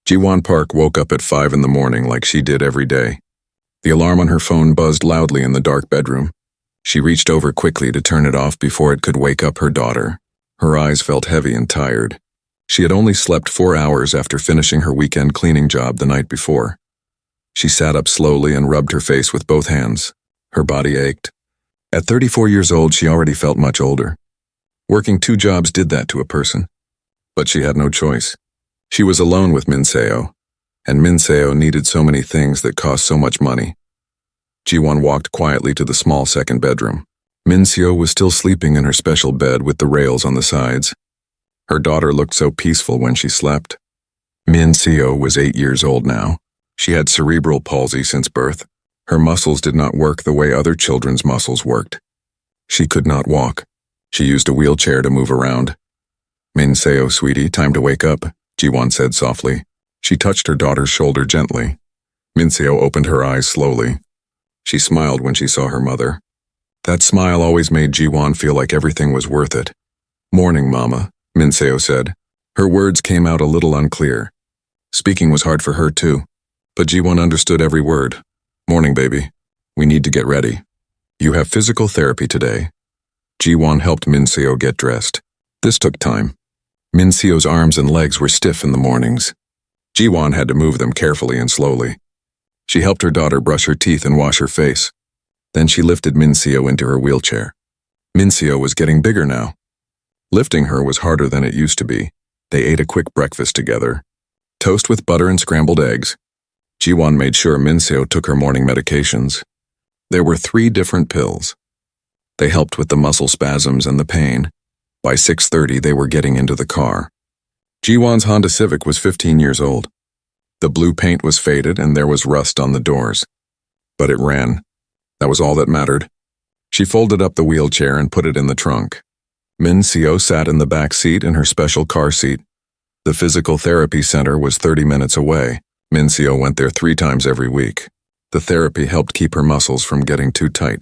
Ji-won Park woke up at 5 in the morning like she did every day. The alarm on her phone buzzed loudly in the dark bedroom. She reached over quickly to turn it off before it could wake up her daughter. Her eyes felt heavy and tired. She had only slept 4 hours after finishing her weekend cleaning job the night before. She sat up slowly and rubbed her face with both hands. Her body ached. At 34 years old, she already felt much older. Working 2 jobs did that to a person. But she had no choice. She was alone with Min-seo, and Min-seo needed so many things that cost so much money. Ji-won walked quietly to the small second bedroom. Min-seo was still sleeping in her special bed with the rails on the sides. Her daughter looked so peaceful when she slept. Min-seo was 8 years old now. She had cerebral palsy since birth. Her muscles did not work the way other children's muscles worked. She could not walk. She used a wheelchair to move around. "Min-seo, sweetie, time to wake up," Ji-won said softly. She touched her daughter's shoulder gently. Min-seo opened her eyes slowly. She smiled when she saw her mother. That smile always made Ji-won feel like everything was worth it. "Morning, Mama," Min-seo said. Her words came out a little unclear. Speaking was hard for her too, but Ji-won understood every word. "Morning, baby. We need to get ready. You have physical therapy today." Ji-won helped Min-seo get dressed. This took time. Min-seo's arms and legs were stiff in the mornings. Ji-won had to move them carefully and slowly. She helped her daughter brush her teeth and wash her face. Then she lifted Min-seo into her wheelchair. Min-seo was getting bigger now. Lifting her was harder than it used to be. They ate a quick breakfast together. Toast with butter and scrambled eggs. Ji-won made sure Min-seo took her morning medications. There were 3 different pills. They helped with the muscle spasms and the pain. By 6:30, they were getting into the car. Ji-won's Honda Civic was 15 years old. The blue paint was faded and there was rust on the doors. But it ran. That was all that mattered. She folded up the wheelchair and put it in the trunk. Min-seo sat in the back seat in her special car seat. The physical therapy center was 30 minutes away. Min-seo went there 3 times every week. The therapy helped keep her muscles from getting too tight.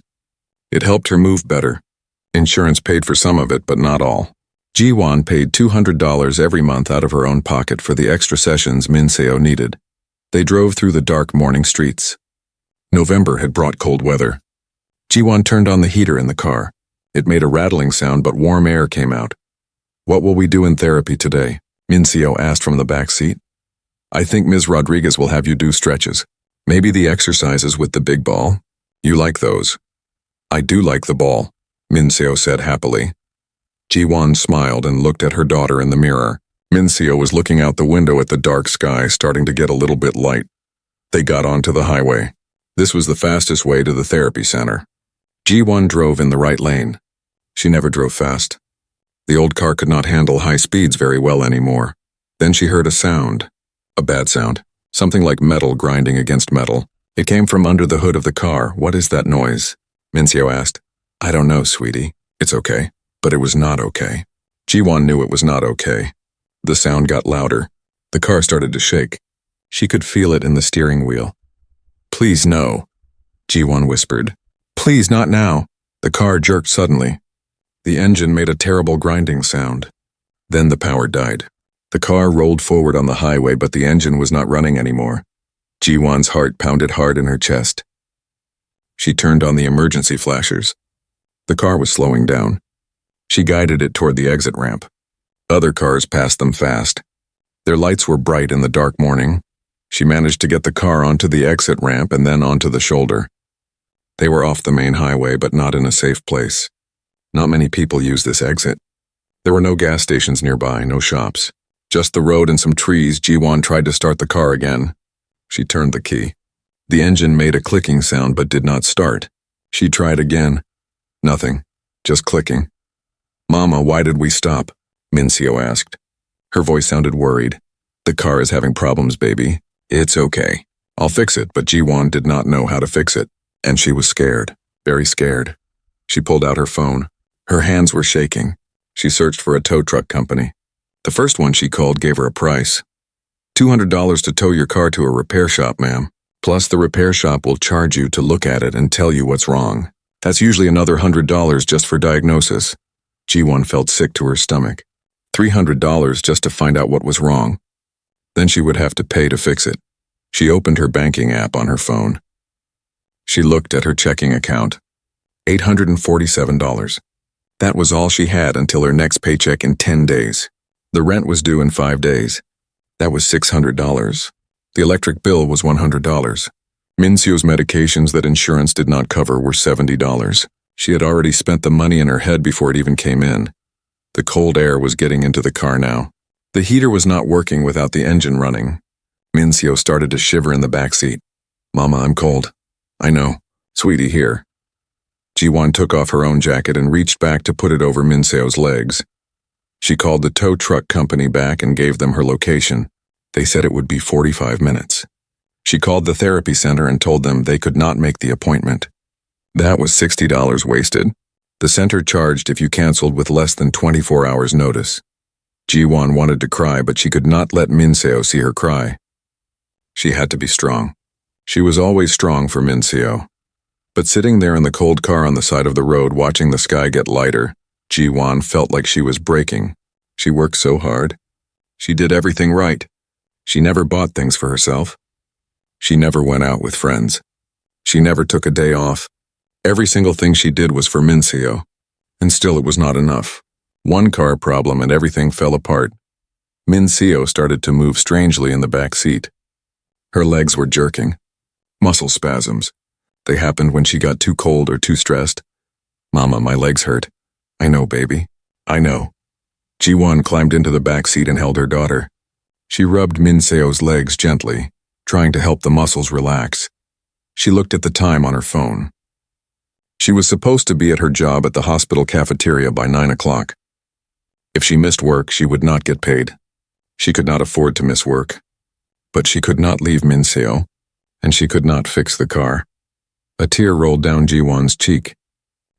It helped her move better. Insurance paid for some of it, but not all. Ji-won paid $200 every month out of her own pocket for the extra sessions Min-seo needed. They drove through the dark morning streets. November had brought cold weather. Ji-won turned on the heater in the car. It made a rattling sound, but warm air came out. "What will we do in therapy today?" Min-seo asked from the back seat. "I think Ms. Rodriguez will have you do stretches. Maybe the exercises with the big ball. You like those." "I do like the ball," Min-seo said happily. Ji-won smiled and looked at her daughter in the mirror. Min-seo was looking out the window at the dark sky starting to get a little bit light. They got onto the highway. This was the fastest way to the therapy center. Ji-won drove in the right lane. She never drove fast. The old car could not handle high speeds very well anymore. Then she heard a sound. A bad sound. Something like metal grinding against metal. It came from under the hood of the car. "What is that noise?" Min-seo asked. "I don't know, sweetie. It's okay." But it was not okay. Ji-won knew it was not okay. The sound got louder. The car started to shake. She could feel it in the steering wheel. "Please no," Ji-won whispered. "Please not now." The car jerked suddenly. The engine made a terrible grinding sound. Then the power died. The car rolled forward on the highway, but the engine was not running anymore. Ji-won's heart pounded hard in her chest. She turned on the emergency flashers. The car was slowing down. She guided it toward the exit ramp. Other cars passed them fast. Their lights were bright in the dark morning. She managed to get the car onto the exit ramp and then onto the shoulder. They were off the main highway, but not in a safe place. Not many people used this exit. There were no gas stations nearby, no shops. Just the road and some trees. Ji-won tried to start the car again. She turned the key. The engine made a clicking sound but did not start. She tried again. Nothing. Just clicking. "Mama, why did we stop?" Min-seo asked. Her voice sounded worried. "The car is having problems, baby. It's okay. I'll fix it," but Ji-won did not know how to fix it. And she was scared. Very scared. She pulled out her phone. Her hands were shaking. She searched for a tow truck company. The first one she called gave her a price. $200 to tow your car to a repair shop, ma'am. Plus the repair shop will charge you to look at it and tell you what's wrong. That's usually another $100 just for diagnosis. Ji-won felt sick to her stomach. $300 just to find out what was wrong. Then she would have to pay to fix it. She opened her banking app on her phone. She looked at her checking account. $847. That was all she had until her next paycheck in 10 days. The rent was due in 5 days. That was $600. The electric bill was $100. Minseo's medications that insurance did not cover were $70. She had already spent the money in her head before it even came in. The cold air was getting into the car now. The heater was not working without the engine running. Minseo started to shiver in the back seat. "Mama, I'm cold." "I know. Sweetie, here." Jiwon took off her own jacket and reached back to put it over Minseo's legs. She called the tow truck company back and gave them her location. They said it would be 45 minutes. She called the therapy center and told them they could not make the appointment. That was $60 wasted. The center charged if you canceled with less than 24 hours notice. Jiwon wanted to cry, but she could not let Minseo see her cry. She had to be strong. She was always strong for Minseo. But sitting there in the cold car on the side of the road watching the sky get lighter, Jiwon felt like she was breaking. She worked so hard. She did everything right. She never bought things for herself. She never went out with friends. She never took a day off. Every single thing she did was for Minseo. And still it was not enough. One car problem and everything fell apart. Minseo started to move strangely in the back seat. Her legs were jerking. Muscle spasms. They happened when she got too cold or too stressed. "Mama, my legs hurt." "I know, baby. I know." Jiwon climbed into the back seat and held her daughter. She rubbed Minseo's legs gently, trying to help the muscles relax. She looked at the time on her phone. She was supposed to be at her job at the hospital cafeteria by 9 o'clock. If she missed work, she would not get paid. She could not afford to miss work. But she could not leave Minseo, and she could not fix the car. A tear rolled down Jiwon's cheek.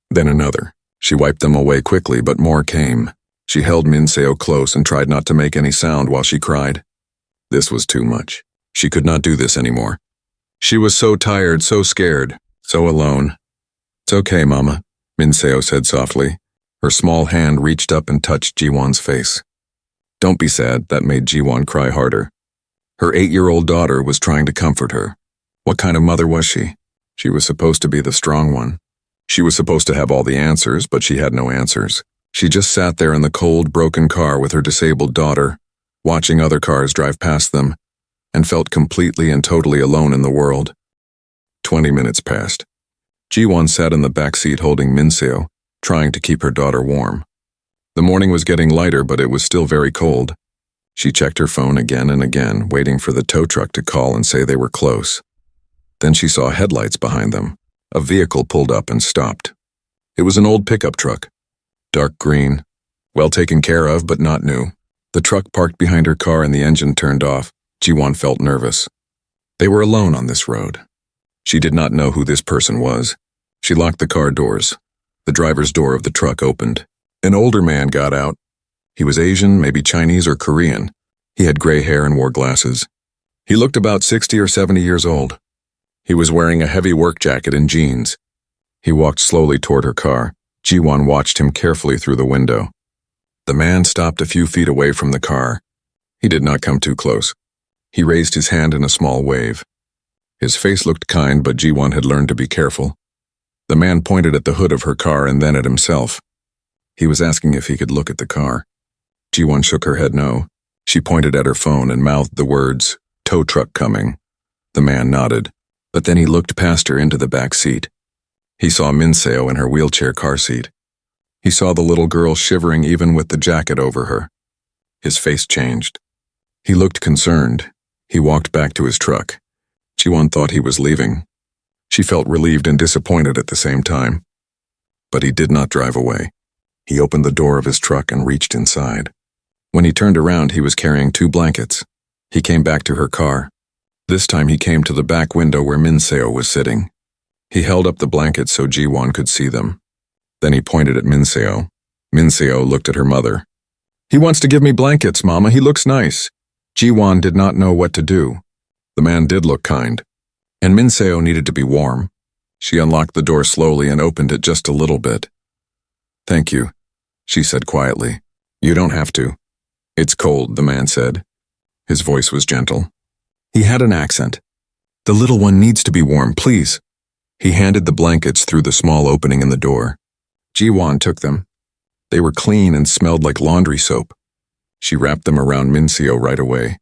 Then another. She wiped them away quickly, but more came. She held Minseo close and tried not to make any sound while she cried. This was too much. She could not do this anymore. She was so tired, so scared, so alone. "It's okay, Mama," Minseo said softly. Her small hand reached up and touched Jiwon's face. "Don't be sad," that made Jiwon cry harder. Her 8-year-old daughter was trying to comfort her. What kind of mother was she? She was supposed to be the strong one. She was supposed to have all the answers, but she had no answers. She just sat there in the cold, broken car with her disabled daughter, watching other cars drive past them, and felt completely and totally alone in the world. 20 minutes passed. Jiwon sat in the back seat holding Minseo, trying to keep her daughter warm. The morning was getting lighter, but it was still very cold. She checked her phone again and again, waiting for the tow truck to call and say they were close. Then she saw headlights behind them. A vehicle pulled up and stopped. It was an old pickup truck. Dark green. Well taken care of, but not new. The truck parked behind her car and the engine turned off. Jiwon felt nervous. They were alone on this road. She did not know who this person was. She locked the car doors. The driver's door of the truck opened. An older man got out. He was Asian, maybe Chinese or Korean. He had gray hair and wore glasses. He looked about 60 or 70 years old. He was wearing a heavy work jacket and jeans. He walked slowly toward her car. Jiwon watched him carefully through the window. The man stopped a few feet away from the car. He did not come too close. He raised his hand in a small wave. His face looked kind, but Jiwon had learned to be careful. The man pointed at the hood of her car and then at himself. He was asking if he could look at the car. Jiwon shook her head no. She pointed at her phone and mouthed the words, "Tow truck coming." The man nodded, but then he looked past her into the back seat. He saw Minseo in her wheelchair car seat. He saw the little girl shivering even with the jacket over her. His face changed. He looked concerned. He walked back to his truck. Jiwon thought he was leaving. She felt relieved and disappointed at the same time. But he did not drive away. He opened the door of his truck and reached inside. When he turned around, he was carrying 2 blankets. He came back to her car. This time he came to the back window where Minseo was sitting. He held up the blankets so Jiwon could see them. Then he pointed at Minseo. Minseo looked at her mother. "He wants to give me blankets, Mama. He looks nice." Jiwon did not know what to do. The man did look kind. And Minseo needed to be warm. She unlocked the door slowly and opened it just a little bit. "Thank you," she said quietly. "You don't have to." "It's cold," the man said. His voice was gentle. He had an accent. The little one needs to be warm, please. He handed the blankets through the small opening in the door. Ji-won took them. They were clean and smelled like laundry soap. She wrapped them around Min-seo right away.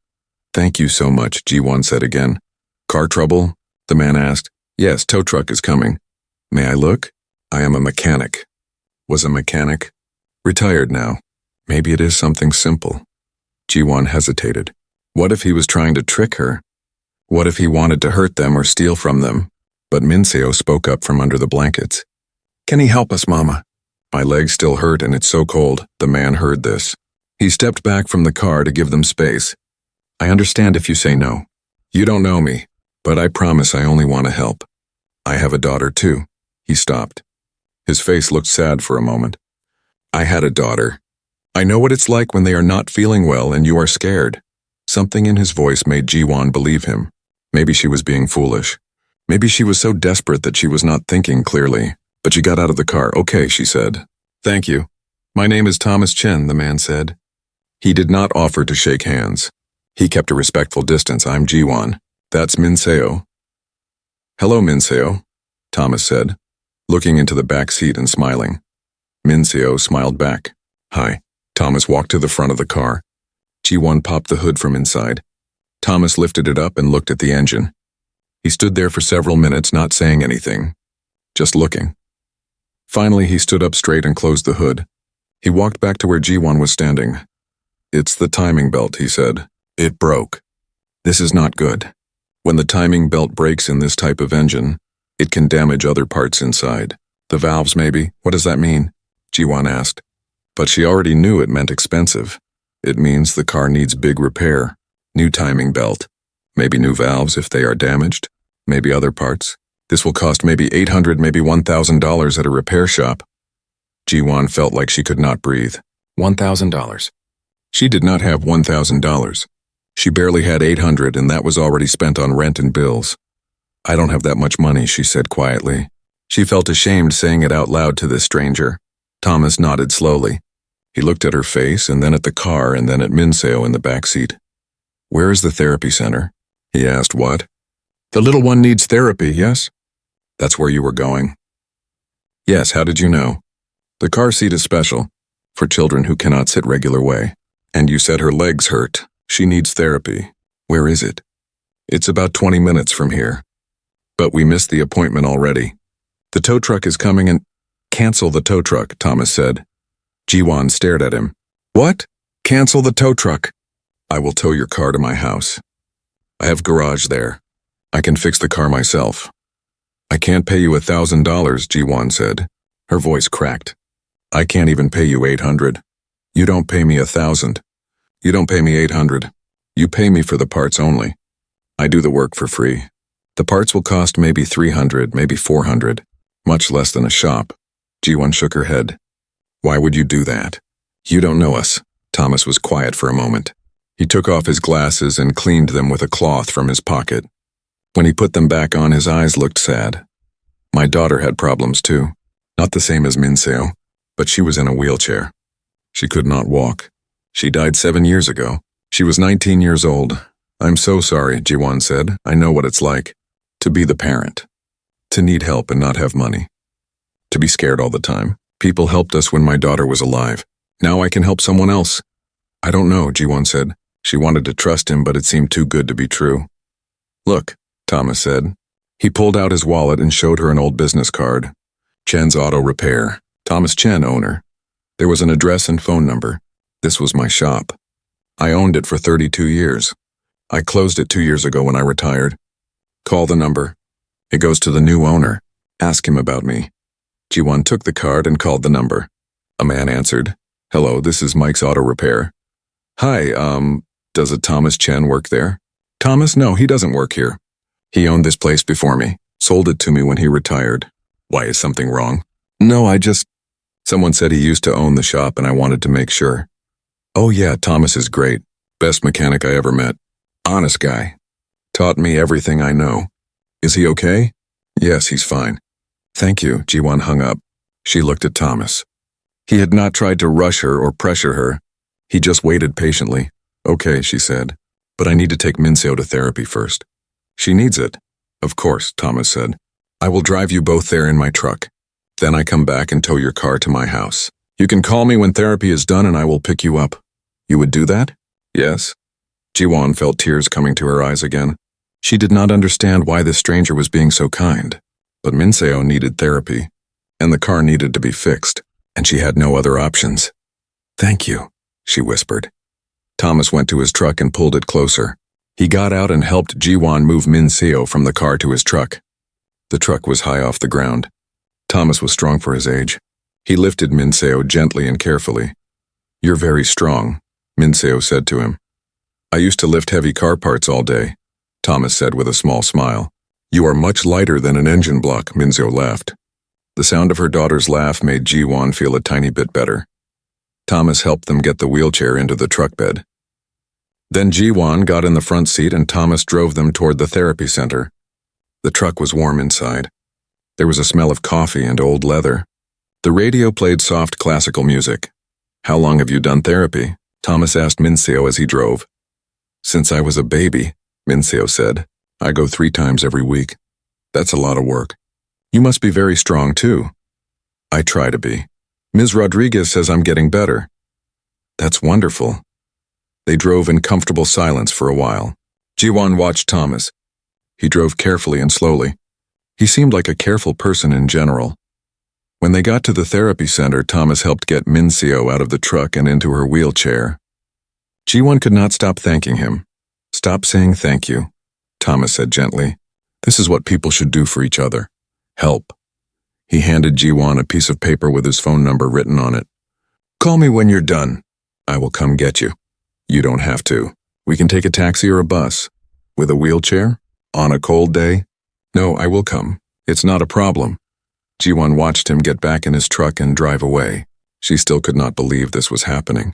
Thank you so much, Ji-won said again. Car trouble? The man asked. Yes, tow truck is coming. May I look? I am a mechanic. Was a mechanic? Retired now. Maybe it is something simple. Ji-won hesitated. What if he was trying to trick her? What if he wanted to hurt them or steal from them? But Min-seo spoke up from under the blankets. Can he help us, Mama? My legs still hurt and it's so cold. The man heard this. He stepped back from the car to give them space. I understand if you say no. You don't know me, but I promise I only want to help. I have a daughter too. He stopped. His face looked sad for a moment. I had a daughter. I know what it's like when they are not feeling well and you are scared. Something in his voice made Ji-won believe him. Maybe she was being foolish. Maybe she was so desperate that she was not thinking clearly. But she got out of the car. Okay, she said. Thank you. My name is Thomas Chen, the man said. He did not offer to shake hands. He kept a respectful distance. I'm Ji-won. That's Min-seo. Hello, Min-seo, Thomas said, looking into the back seat and smiling. Min-seo smiled back. Hi. Thomas walked to the front of the car. Ji-won popped the hood from inside. Thomas lifted it up and looked at the engine. He stood there for several minutes, not saying anything, just looking. Finally, he stood up straight and closed the hood. He walked back to where Ji-won was standing. It's the timing belt, he said. It broke. This is not good. When the timing belt breaks in this type of engine, it can damage other parts inside. The valves, maybe? What does that mean? Ji-won asked. But she already knew it meant expensive. It means the car needs big repair. New timing belt. Maybe new valves if they are damaged. Maybe other parts. This will cost maybe $800, maybe $1,000 at a repair shop. Ji-won felt like she could not breathe. $1,000. She did not have $1,000. She barely had $800 and that was already spent on rent and bills. I don't have that much money, she said quietly. She felt ashamed saying it out loud to this stranger. Thomas nodded slowly. He looked at her face and then at the car and then at Min-seo in the back seat. Where is the therapy center? He asked. What? The little one needs therapy, yes? That's where you were going. Yes, how did you know? The car seat is special, for children who cannot sit regular way. And you said her legs hurt. She needs therapy. Where is it? It's about 20 minutes from here. But we missed the appointment already. The tow truck is coming and— Cancel the tow truck, Thomas said. Ji-won stared at him. What? Cancel the tow truck. I will tow your car to my house. I have garage there. I can fix the car myself. I can't pay you $1,000, Ji-won said. Her voice cracked. I can't even pay you $800. You don't pay me $1,000. You don't pay me $800. You pay me for the parts only. I do the work for free. The parts will cost maybe $300, maybe $400. Much less than a shop. Ji-won shook her head. Why would you do that? You don't know us. Thomas was quiet for a moment. He took off his glasses and cleaned them with a cloth from his pocket. When he put them back on, his eyes looked sad. My daughter had problems too. Not the same as Min-seo, but she was in a wheelchair. She could not walk. She died 7 years ago. She was 19 years old. I'm so sorry, Ji-won said. I know what it's like. To be the parent. To need help and not have money. To be scared all the time. People helped us when my daughter was alive. Now I can help someone else. I don't know, Ji-won said. She wanted to trust him, but it seemed too good to be true. Look, Thomas said. He pulled out his wallet and showed her an old business card. Chen's Auto Repair. Thomas Chen, owner. There was an address and phone number. This was my shop. I owned it for 32 years. I closed it 2 years ago when I retired. Call the number. It goes to the new owner. Ask him about me. Ji-won took the card and called the number. A man answered. Hello, this is Mike's Auto Repair. Hi, does a Thomas Chen work there? Thomas? No, he doesn't work here. He owned this place before me. Sold it to me when he retired. Why, is something wrong? No, Someone said he used to own the shop and I wanted to make sure. Oh yeah, Thomas is great. Best mechanic I ever met. Honest guy. Taught me everything I know. Is he okay? Yes, he's fine. Thank you, Ji-won hung up. She looked at Thomas. He had not tried to rush her or pressure her. He just waited patiently. Okay, she said. But I need to take Minseo to therapy first. She needs it. Of course, Thomas said. I will drive you both there in my truck. Then I come back and tow your car to my house. You can call me when therapy is done and I will pick you up. You would do that? Yes. Jiwon felt tears coming to her eyes again. She did not understand why this stranger was being so kind. But Minseo needed therapy, and the car needed to be fixed, and she had no other options. Thank you, she whispered. Thomas went to his truck and pulled it closer. He got out and helped Jiwon move Minseo from the car to his truck. The truck was high off the ground. Thomas was strong for his age. He lifted Minseo gently and carefully. You're very strong, Minseo said to him. I used to lift heavy car parts all day, Thomas said with a small smile. You are much lighter than an engine block, Minseo laughed. The sound of her daughter's laugh made Jiwon feel a tiny bit better. Thomas helped them get the wheelchair into the truck bed. Then Jiwon got in the front seat and Thomas drove them toward the therapy center. The truck was warm inside. There was a smell of coffee and old leather. The radio played soft classical music. How long have you done therapy? Thomas asked Minseo as he drove. Since I was a baby, Minseo said. I go 3 times every week. That's a lot of work. You must be very strong too. I try to be. Ms. Rodriguez says I'm getting better. That's wonderful. They drove in comfortable silence for a while. Jiwon watched Thomas. He drove carefully and slowly. He seemed like a careful person in general. When they got to the therapy center, Thomas helped get Minseo out of the truck and into her wheelchair. Jiwon could not stop thanking him. Stop saying thank you, Thomas said gently. This is what people should do for each other. Help. He handed Jiwon a piece of paper with his phone number written on it. Call me when you're done. I will come get you. You don't have to. We can take a taxi or a bus. With a wheelchair? On a cold day? No, I will come. It's not a problem. Jiwon watched him get back in his truck and drive away. She still could not believe this was happening.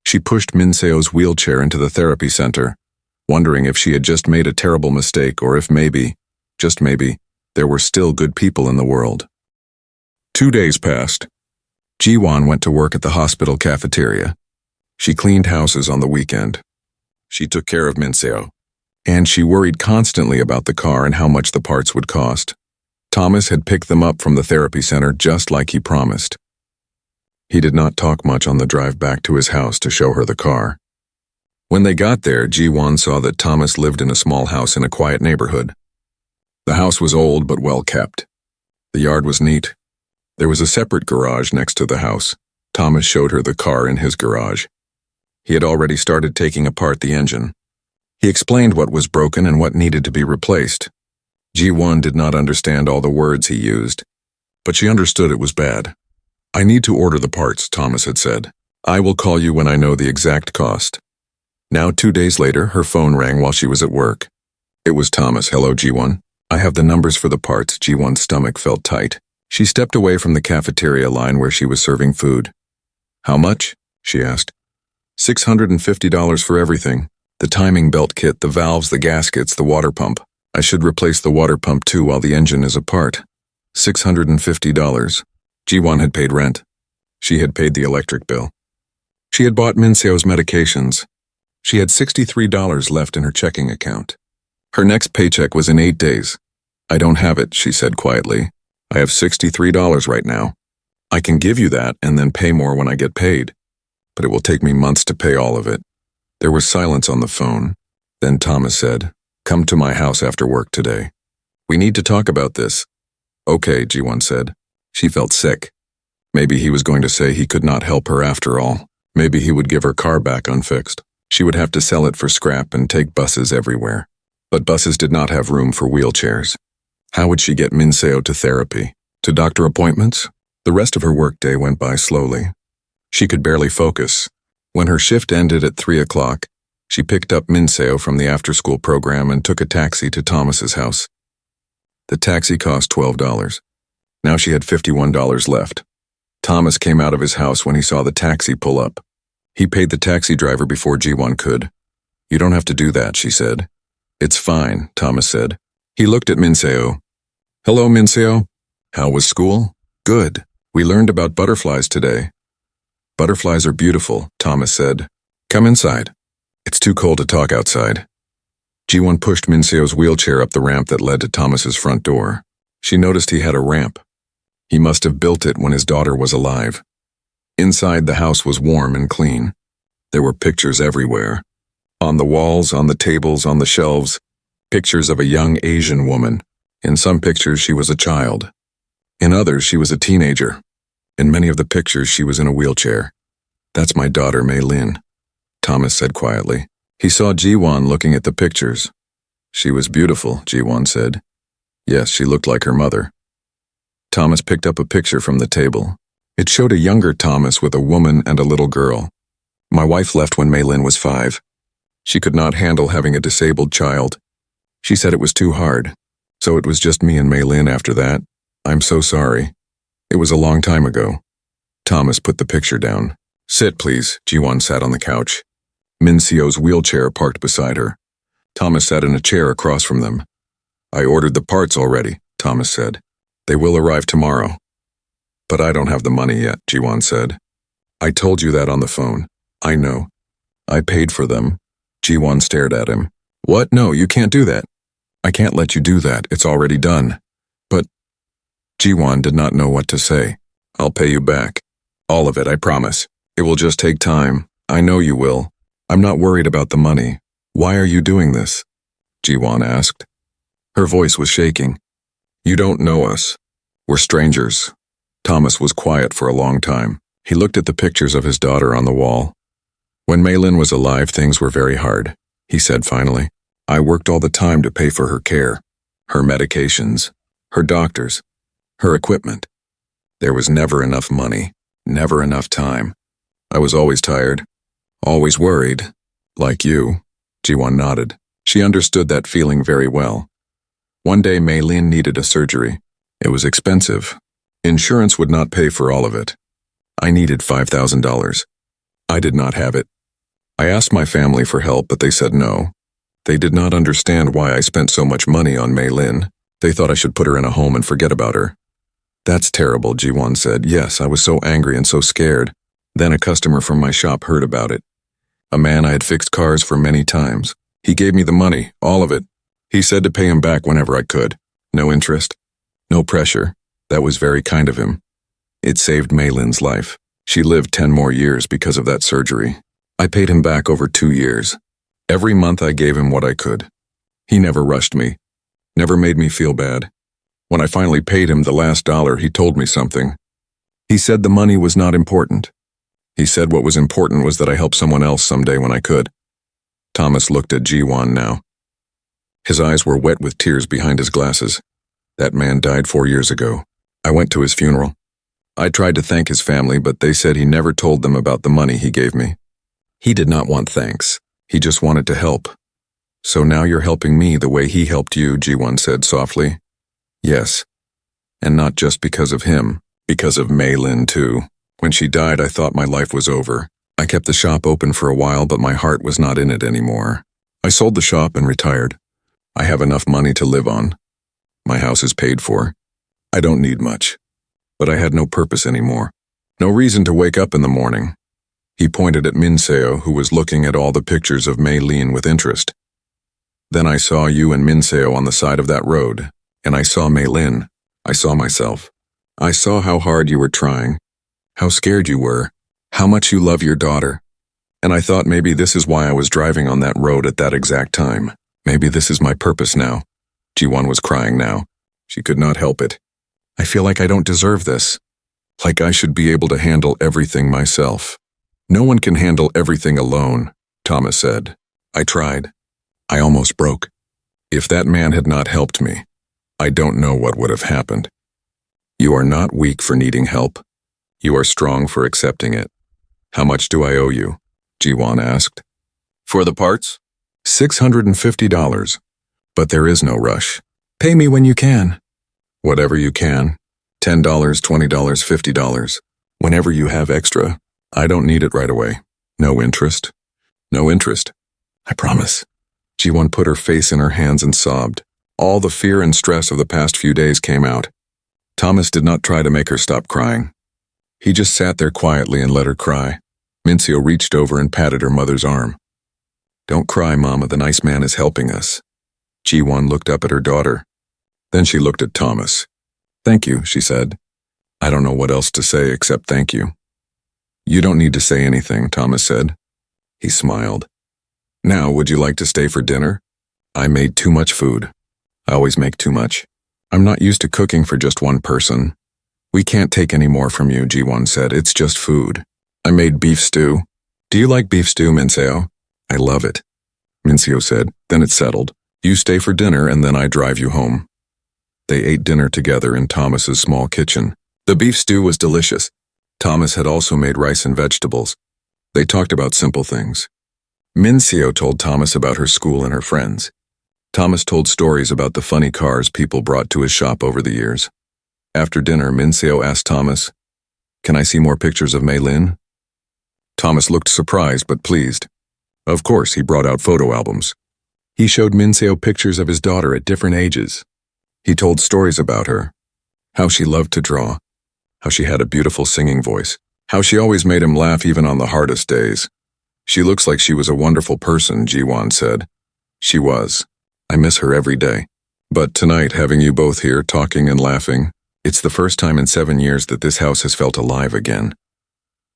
She pushed Minseo's wheelchair into the therapy center, wondering if she had just made a terrible mistake or if maybe, just maybe, there were still good people in the world. 2 days passed. Jiwon went to work at the hospital cafeteria. She cleaned houses on the weekend. She took care of Minseo, and she worried constantly about the car and how much the parts would cost. Thomas had picked them up from the therapy center just like he promised. He did not talk much on the drive back to his house to show her the car. When they got there, Jiwon saw that Thomas lived in a small house in a quiet neighborhood. The house was old but well kept. The yard was neat. There was a separate garage next to the house. Thomas showed her the car in his garage. He had already started taking apart the engine. He explained what was broken and what needed to be replaced. Jiwon did not understand all the words he used, but she understood it was bad. I need to order the parts, Thomas had said. I will call you when I know the exact cost. Now 2 days later, her phone rang while she was at work. It was Thomas. Hello, Jiwon. I have the numbers for the parts. Jiwon's stomach felt tight. She stepped away from the cafeteria line where she was serving food. How much? She asked. $650 for everything. The timing belt kit, the valves, the gaskets, the water pump. I should replace the water pump too while the engine is apart. $650. Jiwon had paid rent. She had paid the electric bill. She had bought Minseo's medications. She had $63 left in her checking account. Her next paycheck was in 8 days. I don't have it, she said quietly. I have $63 right now. I can give you that and then pay more when I get paid. But it will take me months to pay all of it. There was silence on the phone. Then Thomas said, Come to my house after work today. We need to talk about this. Okay, Jiwon said. She felt sick. Maybe he was going to say he could not help her after all. Maybe he would give her car back unfixed. She would have to sell it for scrap and take buses everywhere. But buses did not have room for wheelchairs. How would she get Minseo to therapy? To doctor appointments? The rest of her workday went by slowly. She could barely focus. When her shift ended at 3 o'clock, she picked up Minseo from the after-school program and took a taxi to Thomas's house. The taxi cost $12. Now she had $51 left. Thomas came out of his house when he saw the taxi pull up. He paid the taxi driver before Jiwon could. You don't have to do that, she said. It's fine, Thomas said. He looked at Minseo. Hello, Minseo. How was school? Good. We learned about butterflies today. Butterflies are beautiful, Thomas said. Come inside. It's too cold to talk outside. Ji-won pushed Min-seo's wheelchair up the ramp that led to Thomas's front door. She noticed he had a ramp. He must have built it when his daughter was alive. Inside, the house was warm and clean. There were pictures everywhere. On the walls, on the tables, on the shelves, pictures of a young Asian woman. In some pictures, she was a child. In others, she was a teenager. In many of the pictures, she was in a wheelchair. "That's my daughter, Mei-lin," Thomas said quietly. He saw Ji-won looking at the pictures. "She was beautiful," Ji-won said. "Yes, she looked like her mother." Thomas picked up a picture from the table. It showed a younger Thomas with a woman and a little girl. "My wife left when Mei-lin was 5. She could not handle having a disabled child. She said it was too hard. So it was just me and Mei-lin after that. I'm so sorry. It was a long time ago." Thomas put the picture down. "Sit, please." Ji-won sat on the couch. Min-seo's wheelchair parked beside her. Thomas sat in a chair across from them. "I ordered the parts already," Thomas said. "They will arrive tomorrow." "But I don't have the money yet," Ji-won said. "I told you that on the phone." "I know. I paid for them." Ji-won stared at him. "What? No, you can't do that. I can't let you do that. It's already done." "But—" Ji-won did not know what to say. "I'll pay you back. All of it, I promise. It will just take time. I know you will. I'm not worried about the money. Why are you doing this?" Ji-won asked. Her voice was shaking. "You don't know us. We're strangers." Thomas was quiet for a long time. He looked at the pictures of his daughter on the wall. "When Mei-lin was alive, things were very hard," he said finally. "I worked all the time to pay for her care, her medications, her doctors, her equipment. There was never enough money, never enough time. I was always tired, always worried, like you." Ji-won nodded. She understood that feeling very well. One day Mei-lin needed a surgery. It was expensive. Insurance would not pay for all of it. I needed $5,000. I did not have it. I asked my family for help, but they said no. They did not understand why I spent so much money on Mei-lin. They thought I should put her in a home and forget about her. "That's terrible," Ji-won said. "Yes, I was so angry and so scared. Then a customer from my shop heard about it. A man I had fixed cars for many times. He gave me the money, all of it. He said to pay him back whenever I could. No interest, no pressure. That was very kind of him. It saved Mei-lin's life. She lived 10 more years because of that surgery. I paid him back over 2 years. Every month I gave him what I could. He never rushed me, never made me feel bad. When I finally paid him the last dollar, he told me something. He said the money was not important. He said what was important was that I help someone else someday when I could." Thomas looked at Ji-won now. His eyes were wet with tears behind his glasses. "That man died 4 years ago. I went to his funeral. I tried to thank his family, but they said he never told them about the money he gave me. He did not want thanks. He just wanted to help. So now you're helping me the way he helped you," Ji-won said softly. "Yes. And not just because of him, because of Mei-lin too. When she died, I thought my life was over. I kept the shop open for a while, but my heart was not in it anymore. I sold the shop and retired. I have enough money to live on. My house is paid for. I don't need much. But I had no purpose anymore. No reason to wake up in the morning." He pointed at Min-seo, who was looking at all the pictures of Mei-lin with interest. "Then I saw you and Min-seo on the side of that road, and I saw Mei-lin. I saw myself. I saw how hard you were trying, how scared you were, how much you love your daughter. And I thought maybe this is why I was driving on that road at that exact time. Maybe this is my purpose now." Ji-won was crying now. She could not help it. "I feel like I don't deserve this. Like I should be able to handle everything myself." "No one can handle everything alone," Thomas said. "I tried. I almost broke. If that man had not helped me, I don't know what would have happened. You are not weak for needing help. You are strong for accepting it. How much do I owe you?" Ji-won asked. "For the parts?" $650. "But there is no rush. Pay me when you can." "Whatever you can. $10, $20, $50. Whenever you have extra. I don't need it right away. No interest. No interest. I promise." Ji-won put her face in her hands and sobbed. All the fear and stress of the past few days came out. Thomas did not try to make her stop crying. He just sat there quietly and let her cry. Min-seo reached over and patted her mother's arm. Don't cry, Mama, the nice man is helping us. Ji-won looked up at her daughter. Then she looked at Thomas. Thank you, she said. I don't know what else to say except thank you. You don't need to say anything, Thomas said. He smiled. Now, would you like to stay for dinner? I made too much food. I always make too much. I'm not used to cooking for just one person. We can't take any more from you, Ji-won said. It's just food. I made beef stew. Do you like beef stew, Min-seo? I love it. Min-seo said. Then it's settled. You stay for dinner and then I drive you home. They ate dinner together in Thomas's small kitchen. The beef stew was delicious. Thomas had also made rice and vegetables. They talked about simple things. Min-seo told Thomas about her school and her friends. Thomas told stories about the funny cars people brought to his shop over the years. After dinner, Min-seo asked Thomas, Can I see more pictures of Mei-lin? Thomas looked surprised but pleased. Of course, he brought out photo albums. He showed Min-seo pictures of his daughter at different ages. He told stories about her, how she loved to draw, how she had a beautiful singing voice, how she always made him laugh even on the hardest days. She looks like she was a wonderful person, Ji-won said. She was. I miss her every day. But tonight, having you both here talking and laughing, it's the first time in 7 years that this house has felt alive again.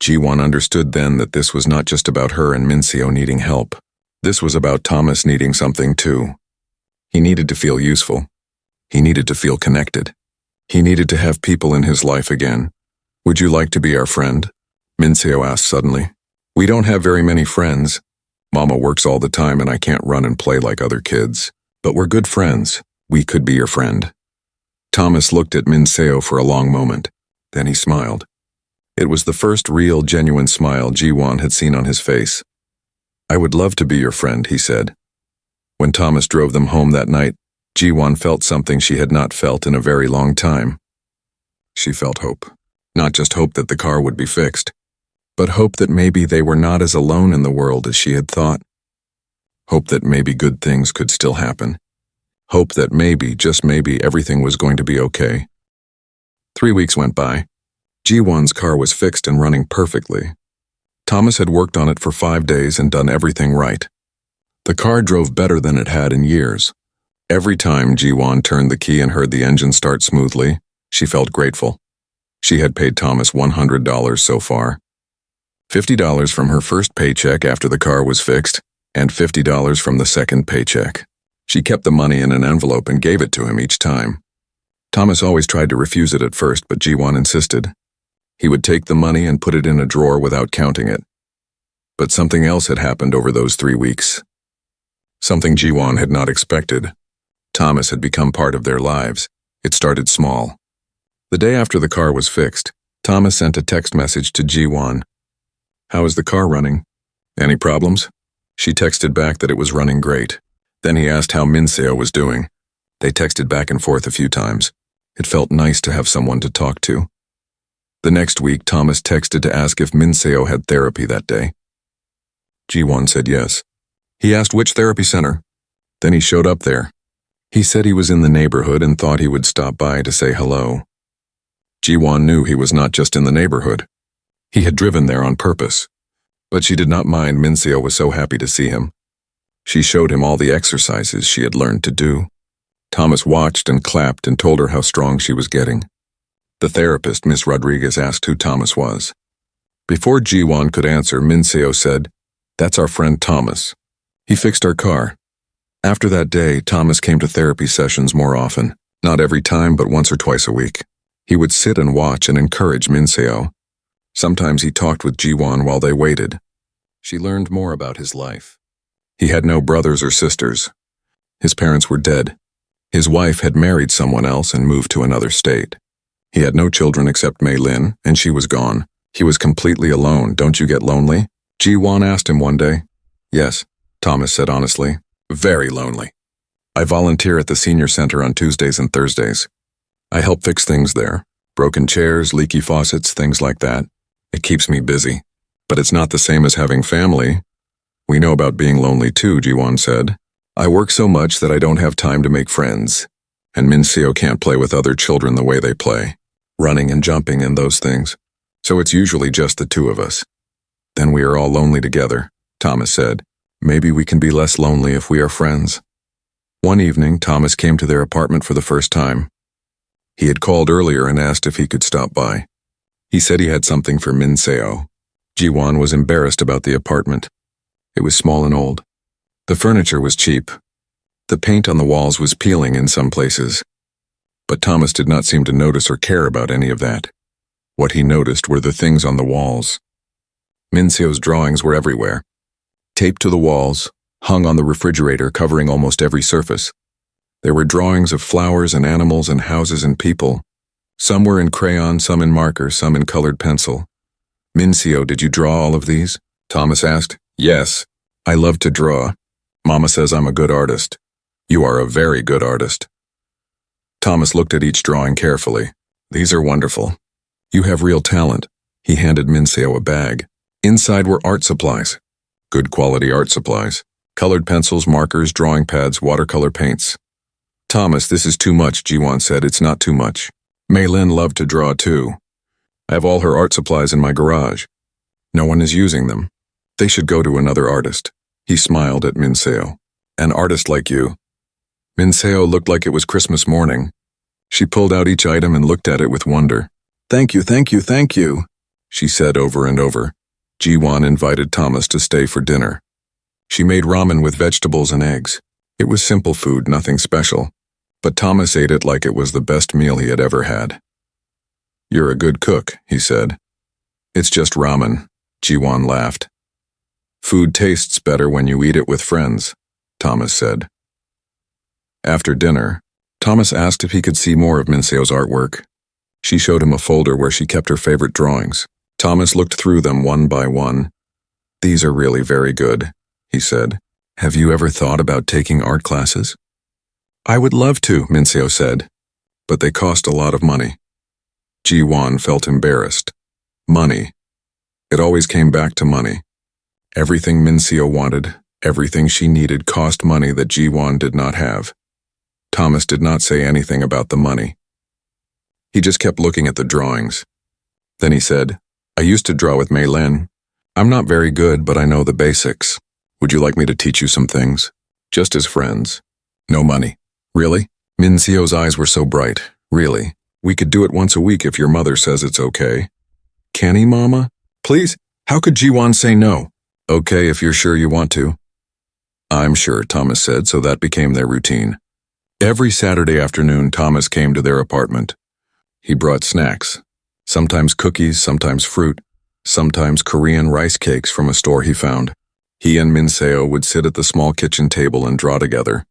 Ji-won understood then that this was not just about her and Min-seo needing help. This was about Thomas needing something too. He needed to feel useful. He needed to feel connected. He needed to have people in his life again. Would you like to be our friend? Min-seo asked suddenly. We don't have very many friends. Mama works all the time and I can't run and play like other kids. But we're good friends. We could be your friend. Thomas looked at Min-seo for a long moment. Then he smiled. It was the first real, genuine smile Ji-won had seen on his face. I would love to be your friend, he said. When Thomas drove them home that night, Ji-won felt something she had not felt in a very long time. She felt hope. Not just hope that the car would be fixed, but hope that maybe they were not as alone in the world as she had thought. Hope that maybe good things could still happen. Hope that maybe, just maybe, everything was going to be okay. 3 weeks went by. Ji-won's car was fixed and running perfectly. Thomas had worked on it for 5 days and done everything right. The car drove better than it had in years. Every time Ji-won turned the key and heard the engine start smoothly, she felt grateful. She had paid Thomas $100 so far. $50 from her first paycheck after the car was fixed, and $50 from the second paycheck. She kept the money in an envelope and gave it to him each time. Thomas always tried to refuse it at first, but Ji-won insisted. He would take the money and put it in a drawer without counting it. But something else had happened over those 3 weeks. Something Ji-won had not expected. Thomas had become part of their lives. It started small. The day after the car was fixed, Thomas sent a text message to Ji-won. How is the car running? Any problems? She texted back that it was running great. Then he asked how Min-seo was doing. They texted back and forth a few times. It felt nice to have someone to talk to. The next week, Thomas texted to ask if Min-seo had therapy that day. Ji-won said yes. He asked which therapy center. Then he showed up there. He said he was in the neighborhood and thought he would stop by to say hello. Ji-won knew he was not just in the neighborhood. He had driven there on purpose. But she did not mind Min-seo was so happy to see him. She showed him all the exercises she had learned to do. Thomas watched and clapped and told her how strong she was getting. The therapist, Miss Rodriguez, asked who Thomas was. Before Ji-won could answer, Min-seo said, That's our friend Thomas. He fixed our car. After that day, Thomas came to therapy sessions more often. Not every time, but once or twice a week. He would sit and watch and encourage Min-seo. Sometimes he talked with Ji-won while they waited. She learned more about his life. He had no brothers or sisters. His parents were dead. His wife had married someone else and moved to another state. He had no children except Mei-lin, and she was gone. He was completely alone. Don't you get lonely? Ji-won asked him one day. Yes, Thomas said honestly. Very lonely. I volunteer at the senior center on Tuesdays and Thursdays. I help fix things there. Broken chairs, leaky faucets, things like that. It keeps me busy. But it's not the same as having family. We know about being lonely too, Ji-won said. I work so much that I don't have time to make friends. And Min-seo can't play with other children the way they play. Running and jumping and those things. So it's usually just the two of us. Then we are all lonely together, Thomas said. Maybe we can be less lonely if we are friends. One evening, Thomas came to their apartment for the first time. He had called earlier and asked if he could stop by. He said he had something for Min Seo. Ji-won was embarrassed about the apartment. It was small and old. The furniture was cheap. The paint on the walls was peeling in some places. But Thomas did not seem to notice or care about any of that. What he noticed were the things on the walls. Min Seo's drawings were everywhere. Taped to the walls, hung on the refrigerator covering almost every surface. There were drawings of flowers and animals and houses and people. Some were in crayon, some in marker, some in colored pencil. Min Seo, did you draw all of these? Thomas asked. Yes. I love to draw. Mama says I'm a good artist. You are a very good artist. Thomas looked at each drawing carefully. These are wonderful. You have real talent. He handed Min Seo a bag. Inside were art supplies. Good quality art supplies. Colored pencils, markers, drawing pads, watercolor paints. Thomas, this is too much, Ji-won said. It's not too much. Mei-lin loved to draw too. I have all her art supplies in my garage. No one is using them. They should go to another artist. He smiled at Min Seo. An artist like you. Min Seo looked like it was Christmas morning. She pulled out each item and looked at it with wonder. Thank you, thank you, thank you, she said over and over. Ji-won invited Thomas to stay for dinner. She made ramen with vegetables and eggs. It was simple food, nothing special. But Thomas ate it like it was the best meal he had ever had. You're a good cook, he said. It's just ramen, Ji-won laughed. Food tastes better when you eat it with friends, Thomas said. After dinner, Thomas asked if he could see more of Min Seo's artwork. She showed him a folder where she kept her favorite drawings. Thomas looked through them one by one. These are really very good, he said. Have you ever thought about taking art classes? I would love to, Min Seo said, but they cost a lot of money. Ji-won felt embarrassed. Money. It always came back to money. Everything Min Seo wanted, everything she needed cost money that Ji-won did not have. Thomas did not say anything about the money. He just kept looking at the drawings. Then he said, I used to draw with Mei-lin. I'm not very good, but I know the basics. Would you like me to teach you some things? Just as friends. No money. Really? Min Seo's eyes were so bright. Really? We could do it once a week if your mother says it's okay. Can he, Mama? Please? How could Ji-won say no? Okay, if you're sure you want to. I'm sure, Thomas said, so that became their routine. Every Saturday afternoon, Thomas came to their apartment. He brought snacks. Sometimes cookies, sometimes fruit, sometimes Korean rice cakes from a store he found. He and Min Seo would sit at the small kitchen table and draw together.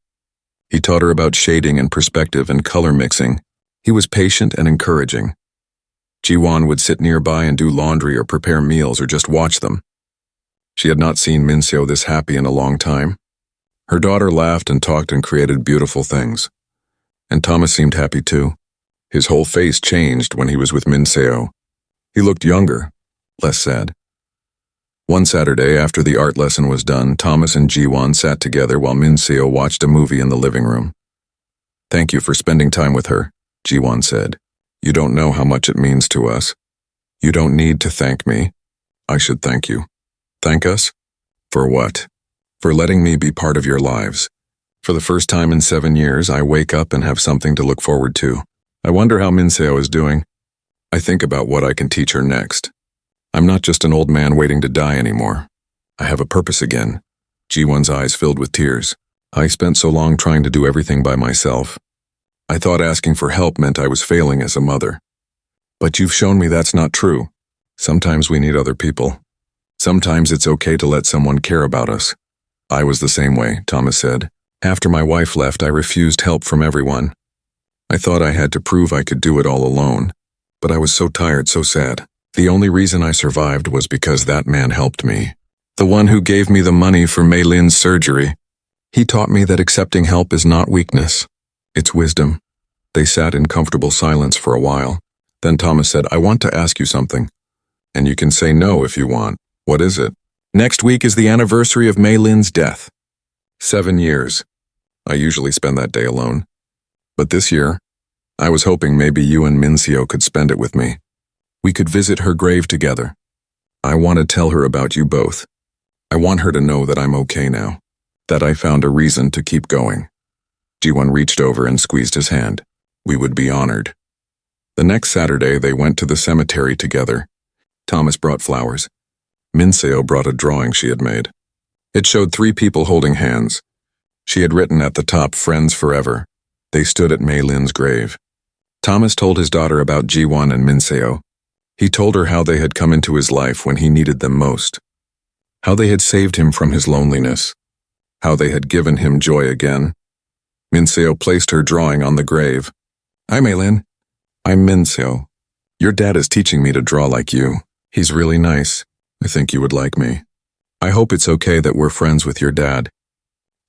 He taught her about shading and perspective and color mixing. He was patient and encouraging. Ji-won would sit nearby and do laundry or prepare meals or just watch them. She had not seen Min Seo this happy in a long time. Her daughter laughed and talked and created beautiful things. And Thomas seemed happy too. His whole face changed when he was with Min Seo. He looked younger, less sad. One Saturday, after the art lesson was done, Thomas and Ji-won sat together while Min Seo watched a movie in the living room. Thank you for spending time with her, Ji-won said. You don't know how much it means to us. You don't need to thank me. I should thank you. Thank us? For what? For letting me be part of your lives. For the first time in 7 years, I wake up and have something to look forward to. I wonder how Min Seo is doing. I think about what I can teach her next. I'm not just an old man waiting to die anymore. I have a purpose again. Ji-won's eyes filled with tears. I spent so long trying to do everything by myself. I thought asking for help meant I was failing as a mother. But you've shown me that's not true. Sometimes we need other people. Sometimes it's okay to let someone care about us. I was the same way, Thomas said. After my wife left, I refused help from everyone. I thought I had to prove I could do it all alone. But I was so tired, so sad. The only reason I survived was because that man helped me. The one who gave me the money for Mei-lin's surgery. He taught me that accepting help is not weakness. It's wisdom. They sat in comfortable silence for a while. Then Thomas said, I want to ask you something. And you can say no if you want. What is it? Next week is the anniversary of Mei-lin's death. 7 years. I usually spend that day alone. But this year, I was hoping maybe you and Min Seo could spend it with me. We could visit her grave together. I want to tell her about you both. I want her to know that I'm okay now, that I found a reason to keep going. Ji-won reached over and squeezed his hand. We would be honored. The next Saturday, they went to the cemetery together. Thomas brought flowers. Min-seo brought a drawing she had made. It showed 3 people holding hands. She had written at the top, "Friends Forever." They stood at Mei-lin's grave. Thomas told his daughter about Ji-won and Min-seo. He told her how they had come into his life when he needed them most, how they had saved him from his loneliness, how they had given him joy again. Min-seo placed her drawing on the grave. "Hi, Mei-lin. I'm Min-seo. Your dad is teaching me to draw like you. He's really nice. I think you would like me. I hope it's okay that we're friends with your dad."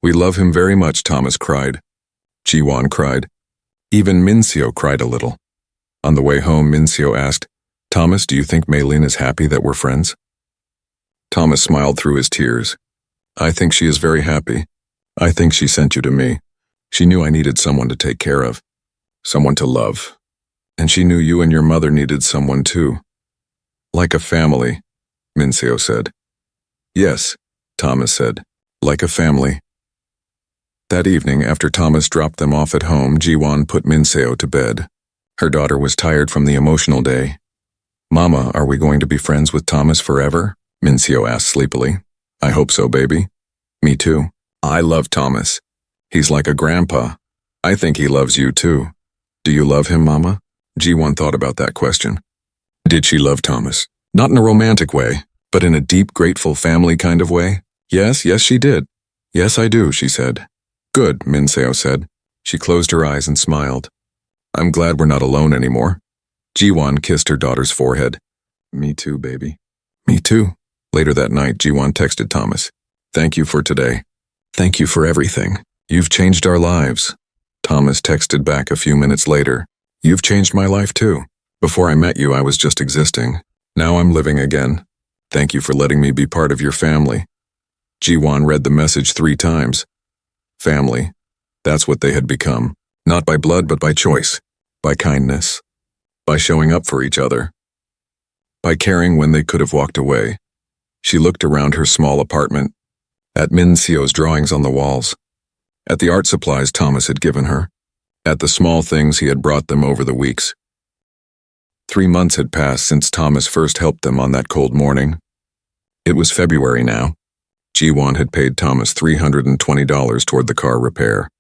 "We love him very much," Thomas cried. Ji-won cried. Even Min-seo cried a little. On the way home, Min-seo asked, "Thomas, do you think Mei-lin is happy that we're friends?" Thomas smiled through his tears. "I think she is very happy. I think she sent you to me. She knew I needed someone to take care of, someone to love. And she knew you and your mother needed someone too. Like a family," Min-seo said. "Yes," Thomas said, "like a family." That evening, after Thomas dropped them off at home, Ji-won put Min-seo to bed. Her daughter was tired from the emotional day. "Mama, are we going to be friends with Thomas forever?" Min-seo asked sleepily. "I hope so, baby." "Me too. I love Thomas. He's like a grandpa. I think he loves you too. Do you love him, Mama?" Ji-won thought about that question. Did she love Thomas? Not in a romantic way, but in a deep, grateful family kind of way? Yes, she did. "Yes, I do," she said. "Good," Min-seo said. She closed her eyes and smiled. "I'm glad we're not alone anymore." Ji-won kissed her daughter's forehead. "Me too, baby." "Me too." Later that night, Ji-won texted Thomas. "Thank you for today. Thank you for everything. You've changed our lives." Thomas texted back a few minutes later. "You've changed my life too. Before I met you, I was just existing. Now I'm living again. Thank you for letting me be part of your family." Ji-won read the message 3 times. Family. That's what they had become. Not by blood, but by choice. By kindness. By showing up for each other. By caring when they could have walked away. She looked around her small apartment, at Min-seo's drawings on the walls, at the art supplies Thomas had given her, at the small things he had brought them over the weeks. 3 months had passed since Thomas first helped them on that cold morning. It was February now. Ji-won had paid Thomas $320 toward the car repair.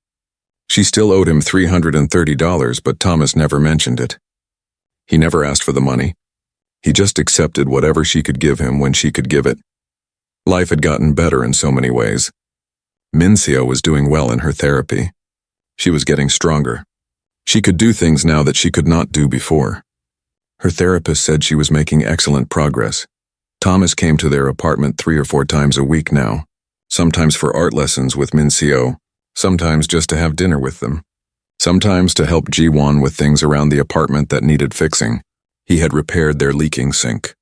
She still owed him $330, but Thomas never mentioned it. He never asked for the money. He just accepted whatever she could give him when she could give it. Life had gotten better in so many ways. Min-seo was doing well in her therapy. She was getting stronger. She could do things now that she could not do before. Her therapist said she was making excellent progress. Thomas came to their apartment 3 or 4 times a week now, sometimes for art lessons with Min-seo, sometimes just to have dinner with them, sometimes to help Ji-won with things around the apartment that needed fixing. He had repaired their leaking sink.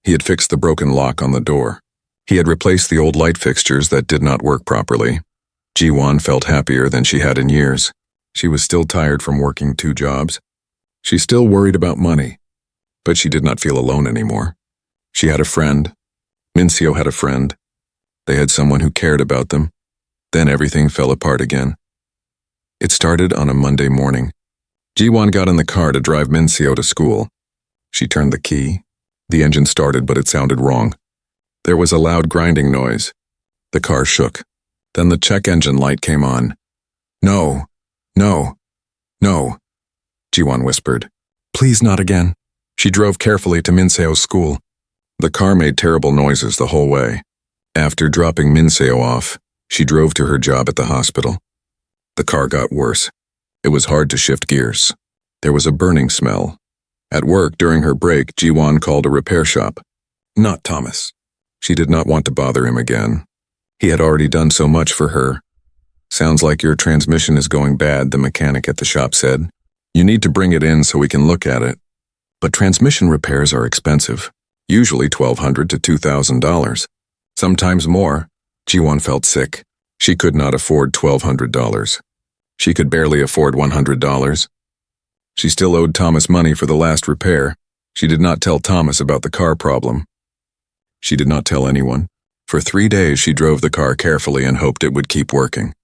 He had fixed the broken lock on the door. He had replaced the old light fixtures that did not work properly. Ji-won felt happier than she had in years. She was still tired from working 2 jobs. She still worried about money, but she did not feel alone anymore. She had a friend. Min-seo had a friend. They had someone who cared about them. Then everything fell apart again. It started on a Monday morning. Ji-won got in the car to drive Min-seo to school. She turned the key. The engine started, but it sounded wrong. There was a loud grinding noise. The car shook. Then the check engine light came on. "No, no, no," Ji-won whispered. "Please not again." She drove carefully to Min-seo's school. The car made terrible noises the whole way. After dropping Min-seo off, she drove to her job at the hospital. The car got worse. It was hard to shift gears. There was a burning smell. At work, during her break, Ji-won called a repair shop. Not Thomas. She did not want to bother him again. He had already done so much for her. "Sounds like your transmission is going bad," the mechanic at the shop said. "You need to bring it in so we can look at it." But transmission repairs are expensive. Usually $1,200 to $2,000. Sometimes more. Ji-won felt sick. She could not afford $1,200. She could barely afford $100. She still owed Thomas money for the last repair. She did not tell Thomas about the car problem. She did not tell anyone. For 3 days, she drove the car carefully and hoped it would keep working.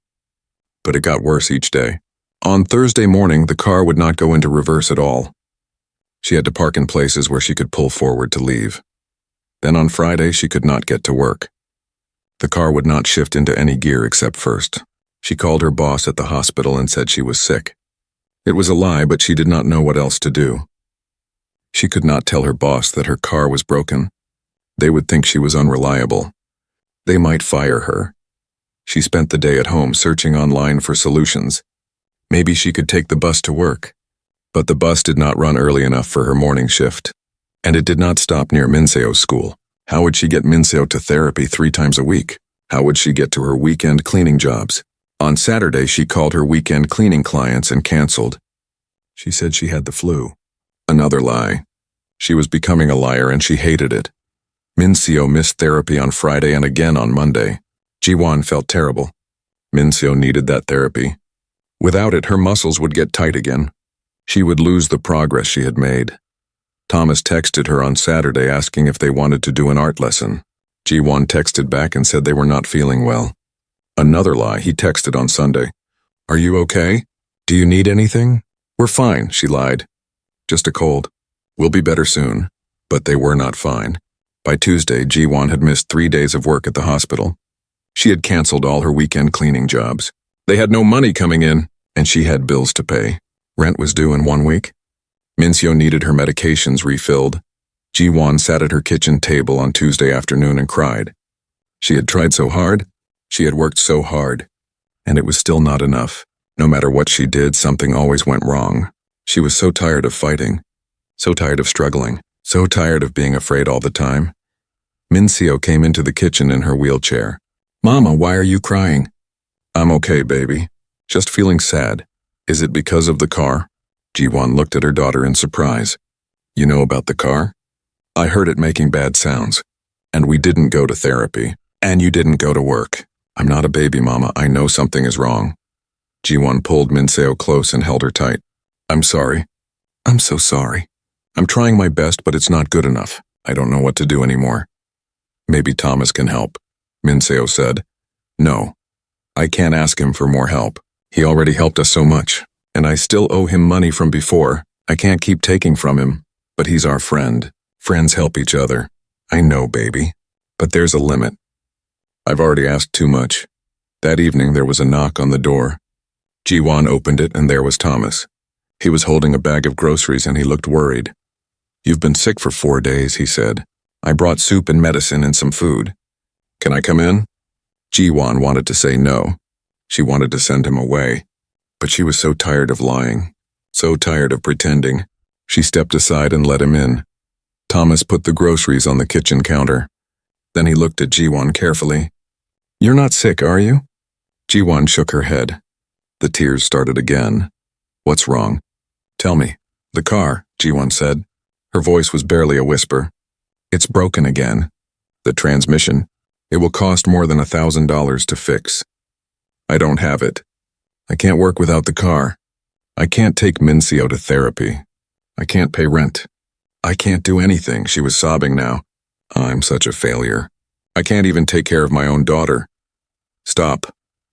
But it got worse each day. On Thursday morning, the car would not go into reverse at all. She had to park in places where she could pull forward to leave. Then on Friday, she could not get to work. The car would not shift into any gear except first. She called her boss at the hospital and said she was sick. It was a lie, but she did not know what else to do. She could not tell her boss that her car was broken. They would think she was unreliable. They might fire her. She spent the day at home searching online for solutions. Maybe she could take the bus to work. But the bus did not run early enough for her morning shift. And it did not stop near Minseo's school. How would she get Minseo to therapy 3 times a week? How would she get to her weekend cleaning jobs? On Saturday, she called her weekend cleaning clients and canceled. She said she had the flu. Another lie. She was becoming a liar and she hated it. Minseo missed therapy on Friday and again on Monday. Jiwon felt terrible. Minseo needed that therapy. Without it, her muscles would get tight again. She would lose the progress she had made. Thomas texted her on Saturday asking if they wanted to do an art lesson. Jiwon texted back and said they were not feeling well. Another lie, he texted on Sunday. Are you okay? Do you need anything? We're fine, she lied. Just a cold. We'll be better soon. But they were not fine. By Tuesday, Jiwon had missed 3 days of work at the hospital. She had canceled all her weekend cleaning jobs. They had no money coming in, and she had bills to pay. Rent was due in 1 week. Minseo needed her medications refilled. Jiwon sat at her kitchen table on Tuesday afternoon and cried. She had tried so hard. She had worked so hard. And it was still not enough. No matter what she did, something always went wrong. She was so tired of fighting. So tired of struggling. So tired of being afraid all the time. Minseo came into the kitchen in her wheelchair. Mama, why are you crying? I'm okay, baby. Just feeling sad. Is it because of the car? Jiwon looked at her daughter in surprise. You know about the car? I heard it making bad sounds. And we didn't go to therapy. And you didn't go to work. I'm not a baby, Mama. I know something is wrong. Jiwon pulled Minseo close and held her tight. I'm sorry. I'm so sorry. I'm trying my best, but it's not good enough. I don't know what to do anymore. Maybe Thomas can help, Minseo said. No. I can't ask him for more help. He already helped us so much, and I still owe him money from before. I can't keep taking from him, but he's our friend. Friends help each other. I know, baby. But there's a limit. I've already asked too much. That evening there was a knock on the door. Jiwon opened it and there was Thomas. He was holding a bag of groceries and he looked worried. You've been sick for 4 days, he said. I brought soup and medicine and some food. Can I come in? Jiwon wanted to say no. She wanted to send him away. But she was so tired of lying. So tired of pretending. She stepped aside and let him in. Thomas put the groceries on the kitchen counter. Then he looked at Jiwon carefully. You're not sick, are you? Jiwon shook her head. The tears started again. What's wrong? Tell me. The car, Jiwon said. Her voice was barely a whisper. It's broken again. The transmission. It will cost more than $1,000 to fix. I don't have it. I can't work without the car. I can't take Minseo to therapy. I can't pay rent. I can't do anything, she was sobbing now. I'm such a failure. I can't even take care of my own daughter. Stop,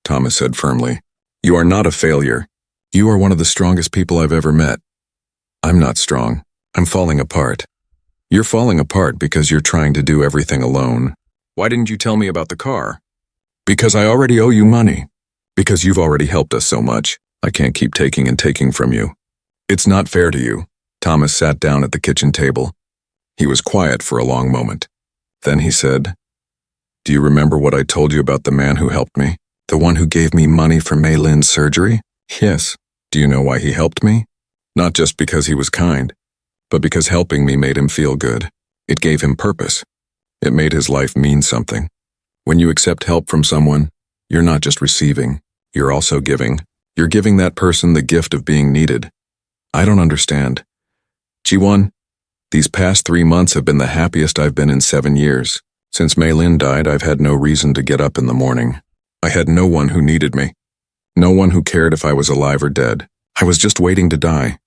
Thomas said firmly. You are not a failure. You are one of the strongest people I've ever met. I'm not strong. I'm falling apart. You're falling apart because you're trying to do everything alone. Why didn't you tell me about the car? Because I already owe you money. Because you've already helped us so much. I can't keep taking and taking from you. It's not fair to you. Thomas sat down at the kitchen table. He was quiet for a long moment. Then he said, Do you remember what I told you about the man who helped me? The one who gave me money for Mei Lin's surgery? Yes. Do you know why he helped me? Not just because he was kind, but because helping me made him feel good. It gave him purpose. It made his life mean something. When you accept help from someone, you're not just receiving, you're also giving. You're giving that person the gift of being needed. I don't understand. Jiwon, these past 3 months have been the happiest I've been in 7 years. Since Mei Lin died, I've had no reason to get up in the morning. I had no one who needed me. No one who cared if I was alive or dead. I was just waiting to die.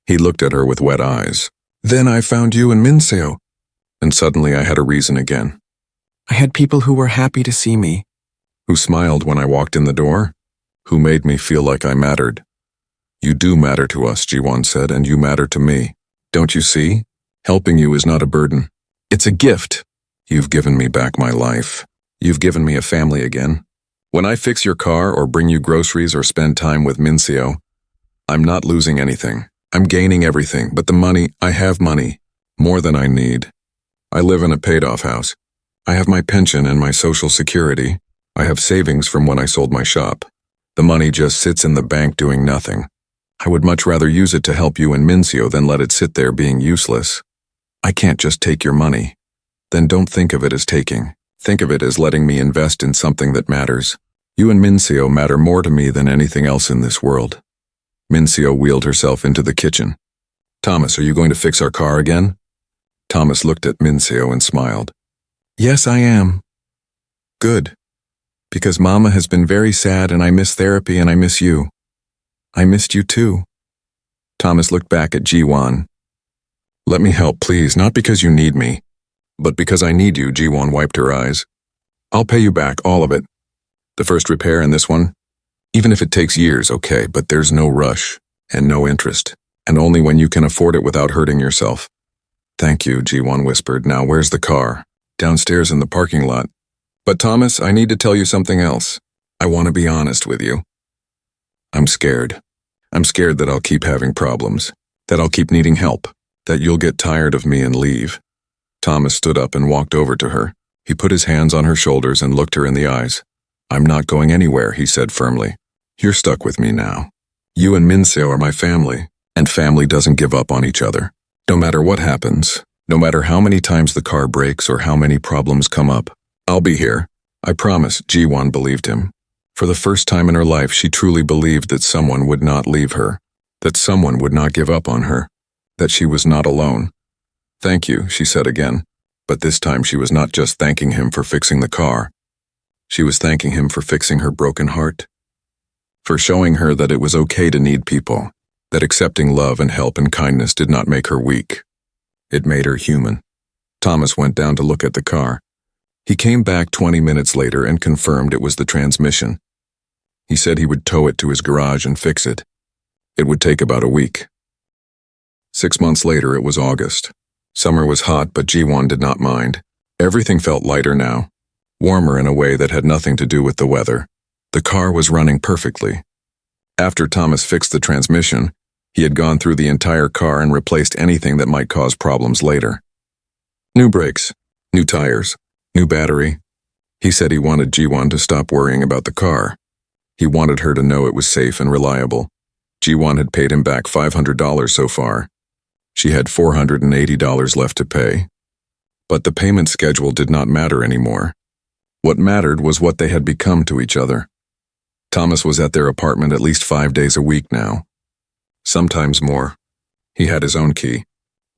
He looked at her with wet eyes. Then I found you and Minseo. And suddenly I had a reason again. I had people who were happy to see me. Who smiled when I walked in the door? Who made me feel like I mattered? You do matter to us, Jiwon said, and you matter to me. Don't you see? Helping you is not a burden. It's a gift. You've given me back my life. You've given me a family again. When I fix your car or bring you groceries or spend time with Minseo, I'm not losing anything. I'm gaining everything, but the money, I have money. More than I need. I live in a paid-off house. I have my pension and my social security. I have savings from when I sold my shop. The money just sits in the bank doing nothing. I would much rather use it to help you and Minseo than let it sit there being useless. I can't just take your money. Then don't think of it as taking. Think of it as letting me invest in something that matters. You and Minseo matter more to me than anything else in this world. Minseo wheeled herself into the kitchen. Thomas, are you going to fix our car again? Thomas looked at Minseo and smiled. Yes, I am. Good. Because Mama has been very sad and I miss therapy and I miss you. I missed you too. Thomas looked back at Jiwon. Let me help, please, not because you need me, but because I need you, Jiwon wiped her eyes. I'll pay you back, all of it. The first repair and this one? Even if it takes years, okay, but there's no rush and no interest, and only when you can afford it without hurting yourself. Thank you, Jiwon whispered. Now where's the car? Downstairs in the parking lot. But Thomas, I need to tell you something else. I want to be honest with you. I'm scared. I'm scared that I'll keep having problems, that I'll keep needing help, that you'll get tired of me and leave. Thomas stood up and walked over to her. He put his hands on her shoulders and looked her in the eyes. I'm not going anywhere, he said firmly. You're stuck with me now. You and Minseo are my family, and family doesn't give up on each other. No matter what happens, no matter how many times the car breaks or how many problems come up, I'll be here. I promise, Jiwon believed him. For the first time in her life, she truly believed that someone would not leave her, that someone would not give up on her, that she was not alone. Thank you, she said again, but this time she was not just thanking him for fixing the car. She was thanking him for fixing her broken heart, for showing her that it was okay to need people, that accepting love and help and kindness did not make her weak. It made her human. Thomas went down to look at the car. He came back 20 minutes later and confirmed it was the transmission. He said he would tow it to his garage and fix it. It would take about a week. 6 months later, it was August. Summer was hot, but Jiwon did not mind. Everything felt lighter now, warmer in a way that had nothing to do with the weather. The car was running perfectly. After Thomas fixed the transmission, he had gone through the entire car and replaced anything that might cause problems later. New brakes, new tires, new battery. He said he wanted Jiwon to stop worrying about the car. He wanted her to know it was safe and reliable. Jiwon had paid him back $500 so far. She had $480 left to pay. But the payment schedule did not matter anymore. What mattered was what they had become to each other. Thomas was at their apartment at least 5 days a week now. Sometimes more. He had his own key.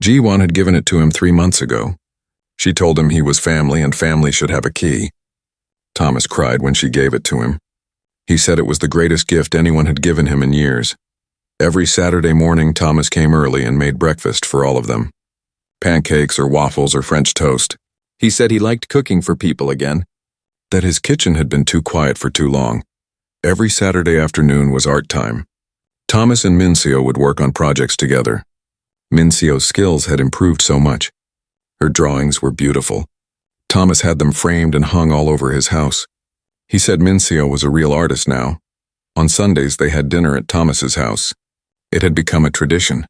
Jiwon had given it to him 3 months ago. She told him he was family and family should have a key. Thomas cried when she gave it to him. He said it was the greatest gift anyone had given him in years. Every Saturday morning, Thomas came early and made breakfast for all of them. Pancakes or waffles or French toast. He said he liked cooking for people again, that his kitchen had been too quiet for too long. Every Saturday afternoon was art time. Thomas and Minseo would work on projects together. Minseo's skills had improved so much. Her drawings were beautiful. Thomas had them framed and hung all over his house. He said Minseo was a real artist now. On Sundays, they had dinner at Thomas's house. It had become a tradition.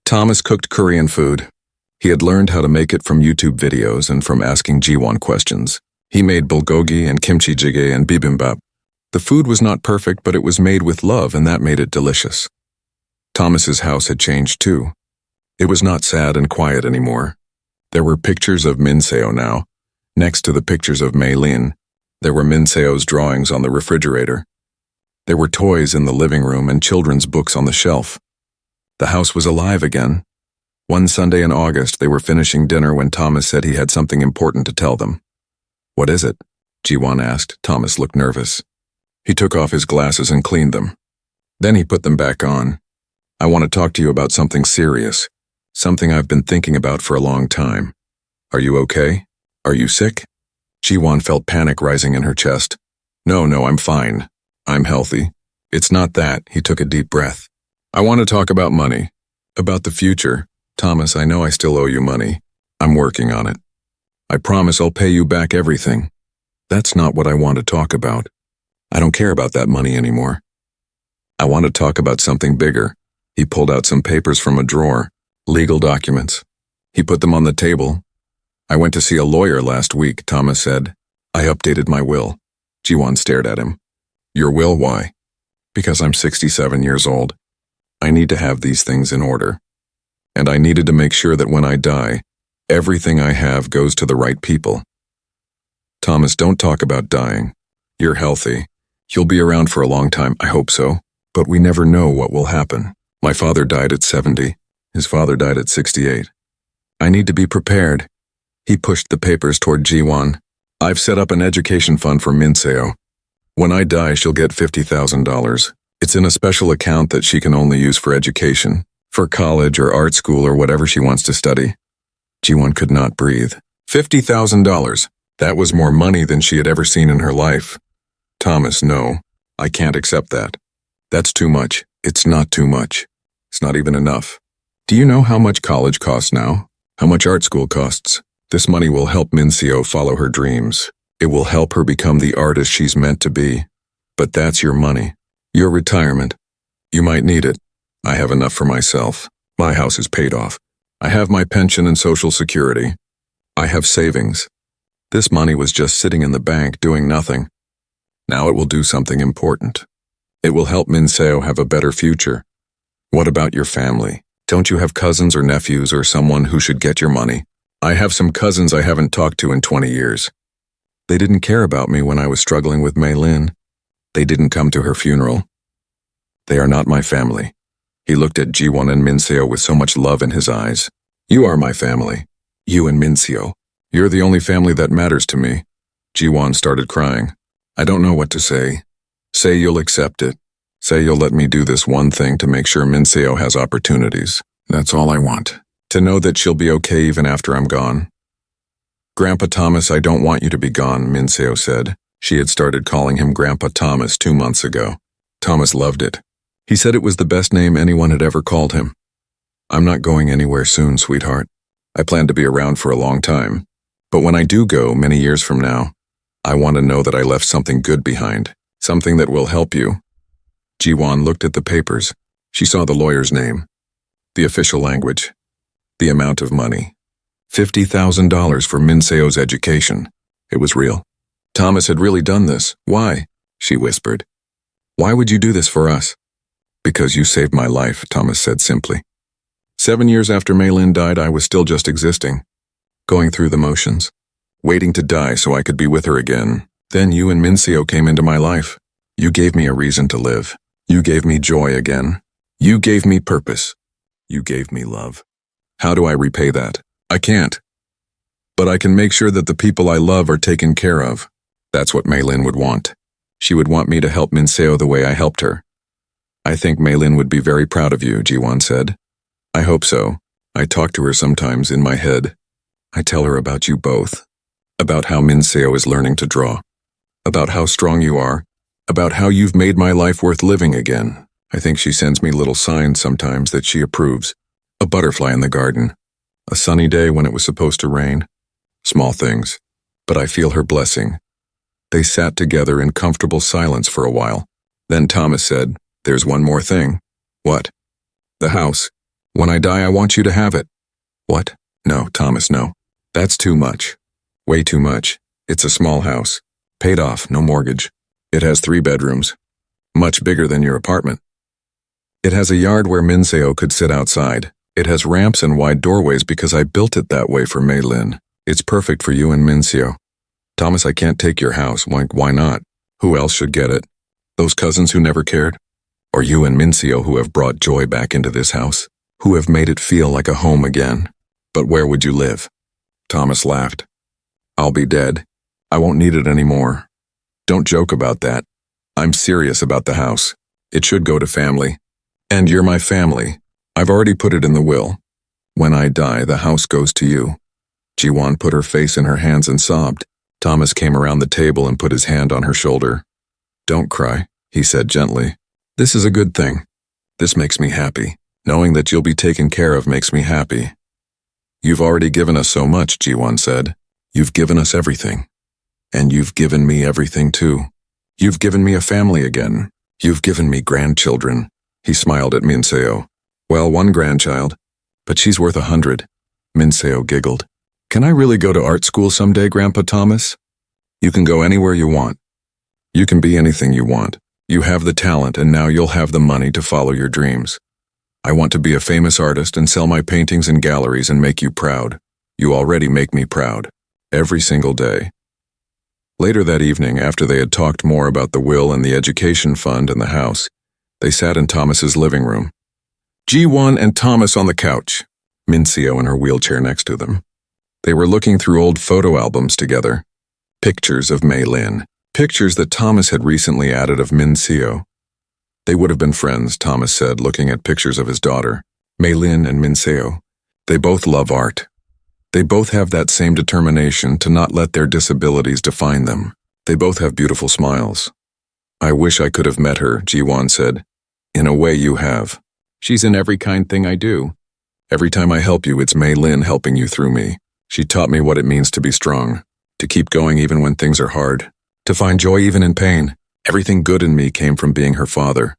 Thomas cooked Korean food. He had learned how to make it from YouTube videos and from asking Jiwon questions. He made bulgogi and kimchi jjigae and bibimbap. The food was not perfect, but it was made with love, and that made it delicious. Thomas's house had changed too. It was not sad and quiet anymore. There were pictures of Minseo now. Next to the pictures of Mei Lin, there were Minseo's drawings on the refrigerator. There were toys in the living room and children's books on the shelf. The house was alive again. One Sunday in August, they were finishing dinner when Thomas said he had something important to tell them. What is it? Jiwon asked. Thomas looked nervous. He took off his glasses and cleaned them. Then he put them back on. I want to talk to you about something serious, something I've been thinking about for a long time. Are you okay? Are you sick? Ji-won felt panic rising in her chest. No, I'm fine. I'm healthy. It's not that. He took a deep breath. I want to talk about money. About the future. Thomas, I know I still owe you money. I'm working on it. I promise I'll pay you back everything. That's not what I want to talk about. I don't care about that money anymore. I want to talk about something bigger. He pulled out some papers from a drawer, legal documents. He put them on the table. I went to see a lawyer last week, Thomas said. I updated my will. Ji-won stared at him. Your will, why? Because I'm 67 years old. I need to have these things in order. And I needed to make sure that when I die, everything I have goes to the right people. Thomas, don't talk about dying. You're healthy. You'll be around for a long time, I hope so. But we never know what will happen. My father died at 70. His father died at 68. I need to be prepared. He pushed the papers toward Ji-won. I've set up an education fund for Min-seo. When I die, she'll get $50,000. It's in a special account that she can only use for education, for college or art school or whatever she wants to study. Ji-won could not breathe. $50,000. That was more money than she had ever seen in her life. Thomas, no. I can't accept that. That's too much. It's not too much. It's not even enough. Do you know how much college costs now? How much art school costs? This money will help Min-seo follow her dreams. It will help her become the artist she's meant to be. But that's your money. Your retirement. You might need it. I have enough for myself. My house is paid off. I have my pension and Social Security. I have savings. This money was just sitting in the bank doing nothing. Now it will do something important. It will help Min-seo have a better future. What about your family? Don't you have cousins or nephews or someone who should get your money? I have some cousins I haven't talked to in 20 years. They didn't care about me when I was struggling with Mei-lin. They didn't come to her funeral. They are not my family. He looked at Ji-won and Min-seo with so much love in his eyes. You are my family. You and Min-seo. You're the only family that matters to me. Ji-won started crying. I don't know what to say. Say you'll accept it. Say you'll let me do this one thing to make sure Min-seo has opportunities. That's all I want. To know that she'll be okay even after I'm gone. Grandpa Thomas, I don't want you to be gone, Min-seo said. She had started calling him Grandpa Thomas 2 months ago. Thomas loved it. He said it was the best name anyone had ever called him. I'm not going anywhere soon, sweetheart. I plan to be around for a long time. But when I do go, many years from now, I want to know that I left something good behind. Something that will help you. Ji-won looked at the papers. She saw the lawyer's name. The official language. The amount of money. $50,000 for Min-seo's education. It was real. Thomas had really done this. Why? She whispered. Why would you do this for us? Because you saved my life, Thomas said simply. 7 years after Mei-lin died, I was still just existing. Going through the motions. Waiting to die so I could be with her again. Then you and Min-seo came into my life. You gave me a reason to live. You gave me joy again. You gave me purpose. You gave me love. How do I repay that? I can't. But I can make sure that the people I love are taken care of. That's what Mei-lin would want. She would want me to help Min-seo the way I helped her. I think Mei-lin would be very proud of you, Ji-won said. I hope so. I talk to her sometimes in my head. I tell her about you both. About how Min-seo is learning to draw. About how strong you are. About how you've made my life worth living again. I think she sends me little signs sometimes that she approves. A butterfly in the garden. A sunny day when it was supposed to rain. Small things. But I feel her blessing. They sat together in comfortable silence for a while. Then Thomas said, There's one more thing. What? The house. When I die, I want you to have it. What? No, Thomas, no. That's too much. Way too much. It's a small house. Paid off, no mortgage. It has 3 bedrooms. Much bigger than your apartment. It has a yard where Min-seo could sit outside. It has ramps and wide doorways because I built it that way for Mei-lin. It's perfect for you and Min-seo. Thomas, I can't take your house. Why not? Who else should get it? Those cousins who never cared? Or you and Min-seo who have brought joy back into this house? Who have made it feel like a home again? But where would you live? Thomas laughed. I'll be dead. I won't need it anymore. Don't joke about that. I'm serious about the house. It should go to family. And you're my family. I've already put it in the will. When I die, the house goes to you. Ji-won put her face in her hands and sobbed. Thomas came around the table and put his hand on her shoulder. Don't cry, he said gently. This is a good thing. This makes me happy. Knowing that you'll be taken care of makes me happy. You've already given us so much, Ji-won said. You've given us everything. And you've given me everything too. You've given me a family again. You've given me grandchildren. He smiled at Min-seo. Well, one grandchild, but she's worth 100. Min-seo giggled. Can I really go to art school someday, Grandpa Thomas? You can go anywhere you want. You can be anything you want. You have the talent and now you'll have the money to follow your dreams. I want to be a famous artist and sell my paintings in galleries and make you proud. You already make me proud. Every single day. Later that evening, after they had talked more about the will and the education fund and the house, they sat in Thomas's living room. Ji-won and Thomas on the couch, Min-seo in her wheelchair next to them. They were looking through old photo albums together. Pictures of Mei-lin. Pictures that Thomas had recently added of Min-seo. They would have been friends, Thomas said, looking at pictures of his daughter, Mei-lin and Min-seo. They both love art. They both have that same determination to not let their disabilities define them. They both have beautiful smiles. I wish I could have met her, Ji-won said. In a way you have. She's in every kind thing I do. Every time I help you, it's Mei-lin helping you through me. She taught me what it means to be strong, to keep going even when things are hard, to find joy even in pain. Everything good in me came from being her father.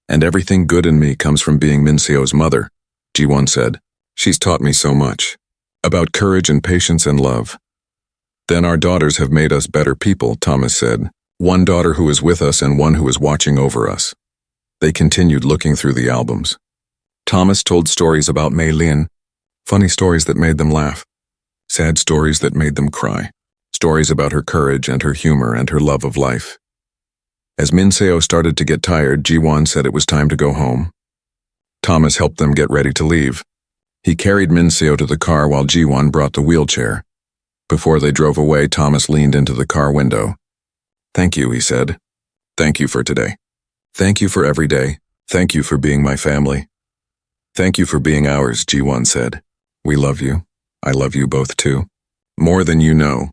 And everything good in me comes from being Min-seo's mother, Ji-won said. She's taught me so much. About courage and patience and love. Then our daughters have made us better people, Thomas said. One daughter who is with us and one who is watching over us. They continued looking through the albums. Thomas told stories about Mei-lin, funny stories that made them laugh, sad stories that made them cry, stories about her courage and her humor and her love of life. As Min-seo started to get tired, Ji-won said it was time to go home. Thomas helped them get ready to leave. He carried Min-seo to the car while Ji-won brought the wheelchair. Before they drove away, Thomas leaned into the car window. Thank you, he said. Thank you for today. Thank you for every day. Thank you for being my family. Thank you for being ours, Ji-won said. We love you. I love you both too. More than you know.